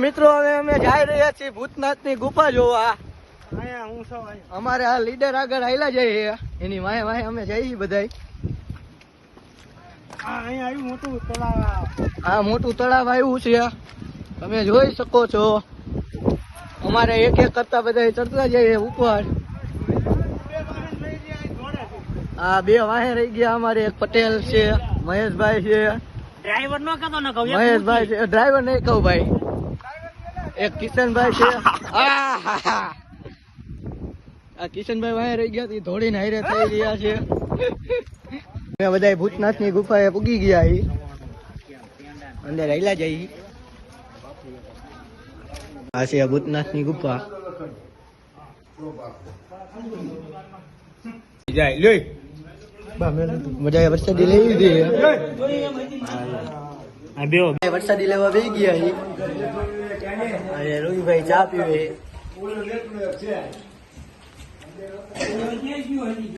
મિત્રો હવે અમે જઈ રહ્યા છીએ ભૂતનાથની ગુફા જોવા. અમારે આ લીડર આગળ આયલા જઈએ, એની વાહે વાહે અમે જઈએ બધાય. આ મોટું તળાવ આવ્યું છે, તમે જોઈ શકો છો. અમારે એક એક કરતા બધા ચડતા જઈએ ઉપર. આ બે વાહે રહી ગયા અમારે. એક પટેલ છે, મહેશભાઈ છે. ડ્રાઈવર નો કહેતો ને કહું, મહેશભાઈ છે, ડ્રાઈવર નહીં કહું ભાઈ. એક કિશનભાઈ છે. આ કિશનભાઈ વાહે રહી ગયા, ધોડીને હારે થઈ રહ્યા છે. અમે બધા ભૂતનાથની ગુફાએ પૂગી ગયા. અંદર આયલા જઈ. આ છે ભૂતનાથની ગુફા. બધા વરસાદી લઈ લીધી. વરસાદી લેવા બે ગયા. રોહિભાઈ ચા પીવે.